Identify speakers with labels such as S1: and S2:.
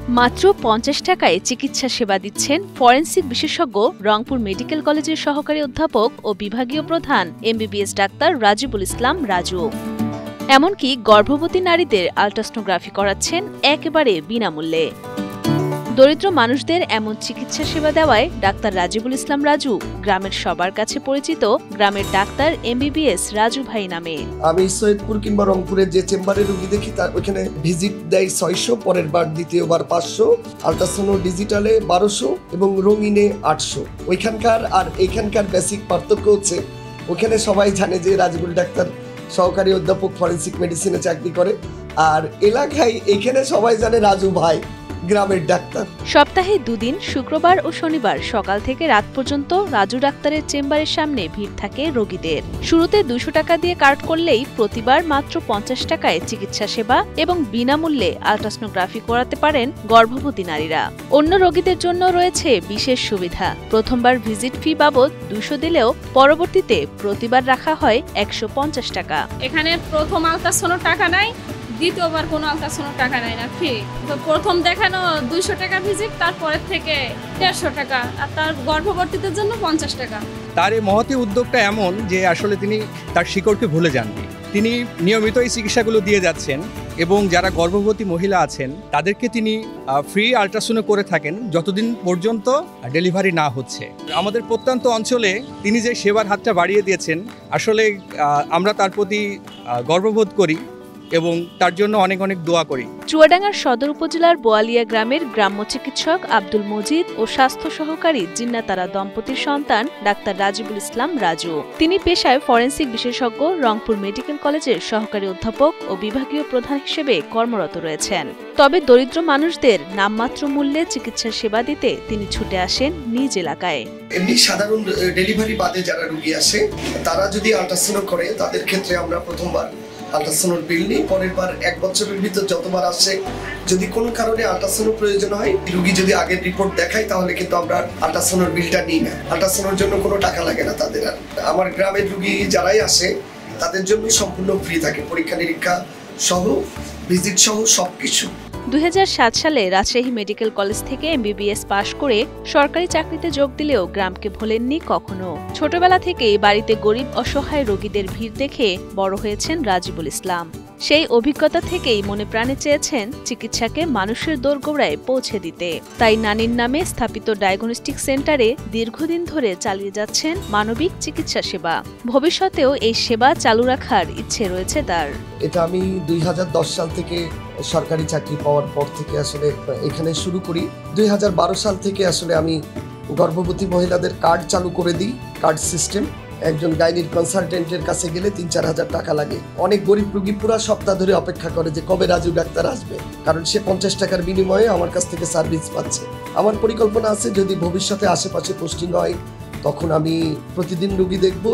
S1: মাত্র ৫০ টাকায় চিকিৎসা সেবা দিচ্ছেন ফরেনসিক বিশেষজ্ঞ রংপুর মেডিকেল কলেজের সহকারী অধ্যাপক ও বিভাগীয় প্রধান এমবিবিএস ডাক্তার রাজিবুল ইসলাম রাজু। এমনকি গর্ভবতী নারীদের আল্ট্রাসোনোগ্রাফি করাচ্ছেন একেবারে বিনামূল্যে। দরিদ্র মানুষদের এমন চিকিৎসা সেবা দেওয়ায় ডাক্তার রাজিবুল ইসলাম রাজু গ্রামের সবার কাছে পরিচিত গ্রামের ডাক্তার এমবিবিএস রাজু ভাই নামে।
S2: আমি সৈয়দপুর কিংবা রংপুরের যে চেম্বারে রোগী দেখি তার ওইখানে ভিজিট দেয় ৬০০, পরের বার দ্বিতীয়বার ৫০০, আল্ট্রাসাউন্ড ডিজিটালে ১২০০ এবং রঙিনে ৮০০। ওইখানকার আর এইখানকার বেসিক পার্থক্য হচ্ছে ওখানে সবাই জানে যে রাজিবুল ডাক্তার সহকারী অধ্যাপক ফরেনসিক মেডিসিনে চাকরি করে, আর এলাকায় এইখানে সবাই জানে রাজু ভাই গ্রামের ডাক্তার।
S1: সপ্তাহে ২ দিন শুক্রবার ও শনিবার সকাল থেকে রাত পর্যন্ত রাজু ডাক্তারের চেম্বারের সামনে ভিড় থাকে রোগীদের। শুরুতে ২০০ টাকা দিয়ে কার্ড করলেই প্রতিবার মাত্র ৫০ টাকায় চিকিৎসা সেবা এবং বিনামূল্যে আল্ট্রাসোনোগ্রাফি করাতে পারেন গর্ভবতী নারীরা। অন্য রোগীদের জন্য রয়েছে বিশেষ সুবিধা। প্রথমবার ভিজিট ফি বাবদ ২০০ দিলেও পরবর্তীতে প্রতিবার রাখা হয় ১৫০ টাকা।
S3: এখানে প্রথম আল্ট্রাসাউন্ড টাকা নাই, দ্বিতীয়বার কোনো আল্ট্রাসাউন্ড টাকা নেয় না, ফ্রি। তো প্রথম দেখানো ২০০ টাকা ভিজিট, তারপরের থেকে ১৫০ টাকা, আর তার গর্ভবতীদের জন্য ৫০ টাকা।
S4: তার এই মহতী উদ্যোগটা এমন যে আসলে তিনি তার শিকড়কে ভুলে যাননি। তিনি নিয়মিত এই চিকিৎসাগুলো দিয়ে যাচ্ছেন এবং যারা গর্ভবতী মহিলা আছেন তাদেরকে তিনি ফ্রি আল্ট্রাসাউন্ড করে থাকেন যতদিন পর্যন্ত ডেলিভারি না হচ্ছে। আমাদের প্রত্যন্ত অঞ্চলে তিনি যে সেবার হাতটা বাড়িয়ে দিয়েছেন, আসলে আমরা তার প্রতি গর্ববোধ করি এবং তার জন্য অনেক অনেক দোয়া করি।
S1: চুয়াডাঙ্গার সদর উপজেলার বোয়ালিয়া গ্রামের গ্রাম্য চিকিৎসক আব্দুল মজিদ ও স্বাস্থ্য সহকারী জিন্নাতারা দম্পতির সন্তান ডাক্তার রাজিবুল ইসলাম রাজু। তিনি পেশায় ফরেনসিক বিশেষজ্ঞ, রংপুর মেডিকেল কলেজের সহকারী অধ্যাপক ও বিভাগীয় প্রধান হিসেবে কর্মরত রয়েছেন। তবে দরিদ্র মানুষদের নামমাত্র মূল্যে চিকিৎসা সেবা দিতে তিনি ছুটে আসেন নিজ এলাকায়।
S2: এমনি সাধারণ ডেলিভারি বাদে যারা রোগী আসে তারা যদি আল্ট্রাসাউন্ড করে, তাদের ক্ষেত্রে আমরা প্রথমবার আল্ট্রাসাউন্ড বিল নিই। পরের বার ১ বছরের ভিতর যতবার আসে, যদি কোনো কারণে আল্ট্রাসাউন্ড প্রয়োজন হয়, রোগী যদি আগের রিপোর্ট দেখায়, তাহলে কিন্তু আমরা আল্ট্রাসাউন্ড বিলটা নিই না। আল্ট্রাসাউন্ডের জন্য কোনো টাকা লাগে না তাদের। আর আমার গ্রামের রোগী যারাই আসে তাদের জন্য সম্পূর্ণ ফ্রি থাকে, পরীক্ষা নিরীক্ষা সহ, ভিজিট সহ সবকিছু।
S1: ২০০৭ সালে রাজশাহী মেডিকেল কলেজ থেকে এমবিবিএস পাশ করে সরকারি চাকরিতে যোগ দিলেও গ্রামকে ভোলেননি কখনো। ছোটবেলা থেকেই বাড়িতে গরিব অসহায় রোগীদের ভিড় দেখে বড় হয়েছেন রাজিবুল ইসলাম। সেই অভিজ্ঞতা থেকেই মনে প্রাণে চেয়েছেন চিকিৎসাকে মানুষের দোরগোড়ায় পৌঁছে দিতে। তাই নানির নামে স্থাপিত ডায়াগনস্টিক সেন্টারে দীর্ঘদিন ধরে চালিয়ে যাচ্ছেন মানবিক চিকিৎসা সেবা। ভবিষ্যতেও এই সেবা চালু রাখার ইচ্ছে রয়েছে তার।
S2: এটা আমি ২০১০ সাল থেকে সরকারি চাকরি পাওয়ার পর থেকে আসলে এখানে শুরু করি। ২০১২ সাল থেকে আসলে আমি গর্ভবতী মহিলাদের কার্ড চালু করে দিই, কার্ড সিস্টেম। একজন গাইনির কনসালটেন্টের কাছে গেলে ৩-৪ হাজার টাকা লাগে। অনেক গরিব রোগী পুরো সপ্তাহ ধরে অপেক্ষা করে যে কবে রাজু ডাক্তার আসবে, কারণ সে ৫০ টাকার বিনিময়ে আমার কাছ থেকে সার্ভিস পাচ্ছে। আমার পরিকল্পনা আছে যদি ভবিষ্যতে আশেপাশে পোস্টিং হয়, তখন আমি প্রতিদিন রোগী দেখব।